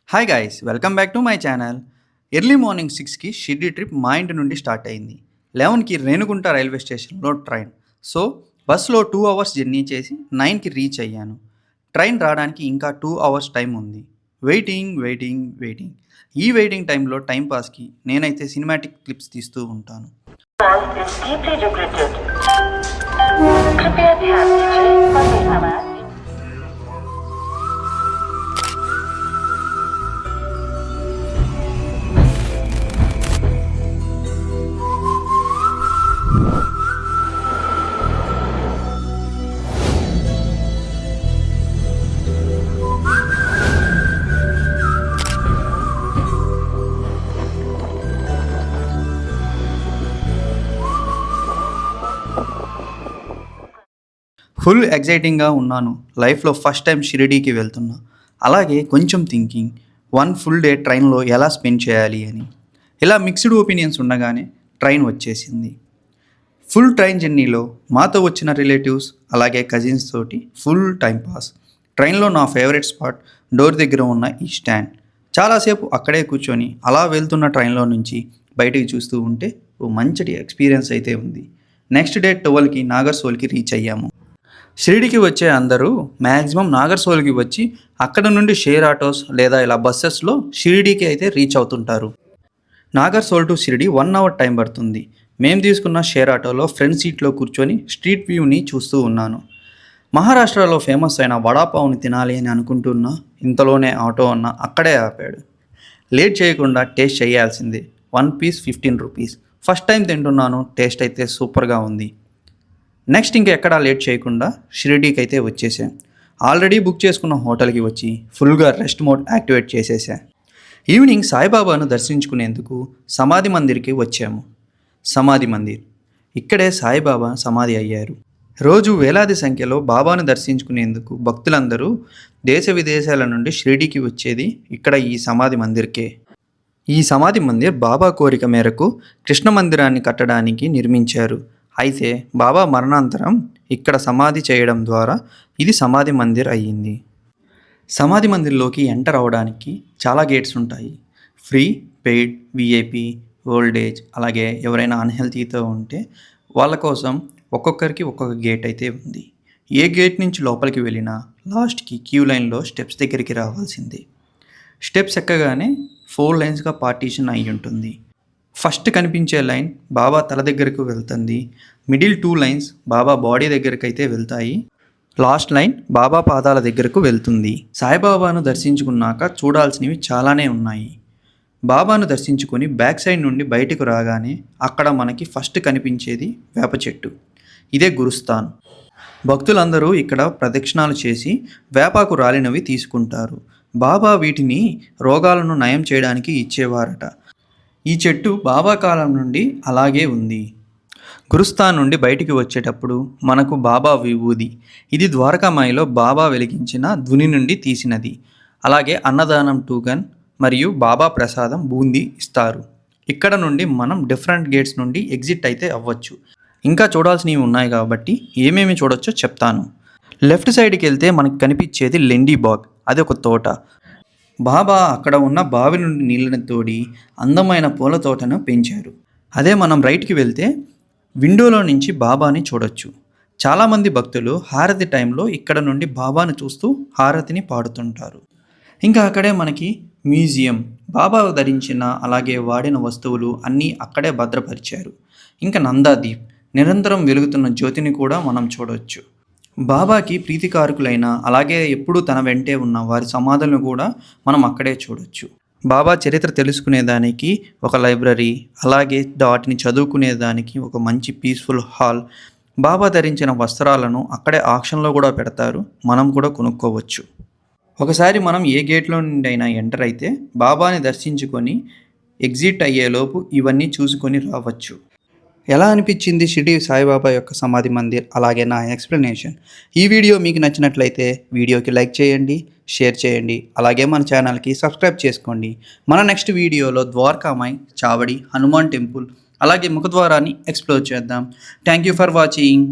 Hi guys welcome back to my channel. Early morning 6కి Shirdi trip మా ఇంటి నుండి స్టార్ట్ అయింది. 11కి రేణుగుంట రైల్వే స్టేషన్లో ట్రైన్. సో బస్సులో 2 అవర్స్ జర్నీ చేసి 9కి రీచ్ అయ్యాను. ట్రైన్ రావడానికి ఇంకా 2 అవర్స్ టైం ఉంది. వెయిటింగ్. ఈ వెయిటింగ్ టైంలో టైంపాస్కి నేనైతే సినిమాటిక్ క్లిప్స్ తీస్తూ ఉంటాను. ఫుల్ ఎగ్జైటింగ్గా ఉన్నాను. లైఫ్లో ఫస్ట్ టైం షిరిడీకి వెళ్తున్నా. అలాగే కొంచెం థింకింగ్, 1 ఫుల్ డే ట్రైన్లో ఎలా స్పెండ్ చేయాలి అని. ఇలా మిక్స్డ్ ఒపీనియన్స్ ఉండగానే ట్రైన్ వచ్చేసింది. ఫుల్ ట్రైన్ జర్నీలో మాతో వచ్చిన రిలేటివ్స్ అలాగే కజిన్స్ తోటి ఫుల్ టైం పాస్. ట్రైన్లో నా ఫేవరెట్ స్పాట్ డోర్ దగ్గర ఉన్న ఈ స్టాండ్. చాలాసేపు అక్కడే కూర్చొని అలా వెళ్తున్న ట్రైన్లో నుంచి బయటికి చూస్తూ ఉంటే ఓ మంచి ఎక్స్పీరియన్స్ అయితే ఉంది. నెక్స్ట్ డే 12కి నాగర్సోల్కి రీచ్ అయ్యాము. షిరిడీకి వచ్చే అందరూ మ్యాక్సిమం నాగర్సోల్కి వచ్చి అక్కడ నుండి షేర్ ఆటోస్ లేదా ఇలా బస్సెస్లో షిరిడీకి అయితే రీచ్ అవుతుంటారు. Nagarsol to Shirdi 1 hour time పడుతుంది. మేము తీసుకున్న షేర్ ఆటోలో ఫ్రంట్ సీట్లో కూర్చొని స్ట్రీట్ వ్యూని చూస్తూ ఉన్నాను. మహారాష్ట్రలో ఫేమస్ అయిన వడాపావుని తినాలి అని అనుకుంటున్నా ఇంతలోనే ఆటో అన్న అక్కడే ఆపాడు. లేట్ చేయకుండా టేస్ట్ చేయాల్సిందే. 1 పీస్ 15 రూపీస్. ఫస్ట్ టైం తింటున్నాను. టేస్ట్ అయితే సూపర్గా ఉంది. నెక్స్ట్ ఇంకెక్కడా లేట్ చేయకుండా షిరిడీకి అయితే వచ్చేసాం. ఆల్రెడీ బుక్ చేసుకున్న హోటల్కి వచ్చి ఫుల్గా రెస్ట్ మోడ్ యాక్టివేట్ చేసేసా. ఈవినింగ్ సాయిబాబాను దర్శించుకునేందుకు సమాధి మందిర్కి వచ్చాము. సమాధి మందిర్ ఇక్కడే సాయిబాబా సమాధి అయ్యారు. రోజు వేలాది సంఖ్యలో బాబాను దర్శించుకునేందుకు భక్తులందరూ దేశ విదేశాల నుండి షిరిడీకి వచ్చేది ఇక్కడ ఈ సమాధి మందిర్కే. ఈ సమాధి మందిర్ బాబా కోరిక మేరకు కృష్ణ మందిరాన్ని కట్టడానికి నిర్మించారు. అయితే బాబా మరణాంతరం ఇక్కడ సమాధి చేయడం ద్వారా ఇది సమాధి మందిర్ అయ్యింది. సమాధి మందిర్లోకి ఎంటర్ అవ్వడానికి చాలా గేట్స్ ఉంటాయి. Free, paid, VIP, old age అలాగే ఎవరైనా అన్హెల్తీతో ఉంటే వాళ్ళ కోసం ఒక్కొక్కరికి ఒక్కొక్క గేట్ అయితే ఉంది. ఏ గేట్ నుంచి లోపలికి వెళ్ళినా లాస్ట్కి క్యూ లైన్లో స్టెప్స్ దగ్గరికి రావాల్సిందే. స్టెప్స్ ఎక్కగానే 4 లైన్స్గా పార్టీషన్ అయి ఉంటుంది. ఫస్ట్ కనిపించే లైన్ బాబా తల దగ్గరకు వెళ్తుంది. మిడిల్ 2 లైన్స్ బాబా బాడీ దగ్గరకు అయితే వెళ్తాయి. లాస్ట్ లైన్ బాబా పాదాల దగ్గరకు వెళ్తుంది. సాయిబాబాను దర్శించుకున్నాక చూడాల్సినవి చాలానే ఉన్నాయి. బాబాను దర్శించుకొని బ్యాక్ సైడ్ నుండి బయటకు రాగానే అక్కడ మనకి ఫస్ట్ కనిపించేది వేప చెట్టు. ఇదే గురుస్థాన్. భక్తులందరూ ఇక్కడ ప్రదక్షిణాలు చేసి వేపాకు రాలినవి తీసుకుంటారు. బాబా వీటిని రోగాలను నయం చేయడానికి ఇచ్చేవారట. ఈ చెట్టు బాబా కాలం నుండి అలాగే ఉంది. గురుస్థాన్ నుండి బయటికి వచ్చేటప్పుడు మనకు బాబా విభూది. ఇది ద్వారకామాయిలో బాబా వెలిగించిన ధుని నుండి తీసినది. అలాగే అన్నదానం టోకెన్ మరియు బాబా ప్రసాదం బూందీ ఇస్తారు. ఇక్కడ నుండి మనం డిఫరెంట్ గేట్స్ నుండి ఎగ్జిట్ అయితే అవ్వచ్చు. ఇంకా చూడాల్సినవి ఉన్నాయి కాబట్టి ఏమేమి చూడొచ్చో చెప్తాను. లెఫ్ట్ సైడ్కి వెళ్తే మనకు కనిపించేది లెండీ బాగ్. అది ఒక తోట. బాబా అక్కడ ఉన్న బావి నుండి నీళ్ళని తోడి అందమైన పూల తోటను పెంచారు. అదే మనం రైట్కి వెళ్తే విండోలో నుంచి బాబాని చూడొచ్చు. చాలామంది భక్తులు హారతి టైంలో ఇక్కడ నుండి బాబాను చూస్తూ హారతిని పాడుతుంటారు. ఇంకా అక్కడే మనకి మ్యూజియం. బాబా ధరించిన అలాగే వాడిన వస్తువులు అన్నీ అక్కడే భద్రపరిచారు. ఇంకా నందాదీప్ నిరంతరం వెలుగుతున్న జ్యోతిని కూడా మనం చూడవచ్చు. బాబాకి ప్రీతికారకులైన అలాగే ఎప్పుడూ తన వెంటే ఉన్న వారి సమాధులను కూడా మనం అక్కడే చూడొచ్చు. బాబా చరిత్ర తెలుసుకునేదానికి ఒక లైబ్రరీ, అలాగే వాటిని చదువుకునేదానికి ఒక మంచి పీస్ఫుల్ హాల్. బాబా ధరించిన వస్త్రాలను అక్కడే ఆక్షన్లో కూడా పెడతారు. మనం కూడా కొనుక్కోవచ్చు. ఒకసారి మనం ఏ గేట్లో నుండి అయినా ఎంటర్ అయితే బాబాని దర్శించుకొని ఎగ్జిట్ అయ్యేలోపు ఇవన్నీ చూసుకొని రావచ్చు. ఎలా అనిపించింది షిరిడీ సాయిబాబా యొక్క సమాధి మందిర్ అలాగే నా ఎక్స్ప్లెనేషన్? ఈ వీడియో మీకు నచ్చినట్లయితే వీడియోకి లైక్ చేయండి, షేర్ చేయండి, అలాగే మన ఛానల్కి సబ్స్క్రైబ్ చేసుకోండి. మన నెక్స్ట్ వీడియోలో ద్వారకామాయి, చావడి, హనుమాన్ టెంపుల్ అలాగే ముఖద్వారాన్ని ఎక్స్ప్లోర్ చేద్దాం. Thank you for watching.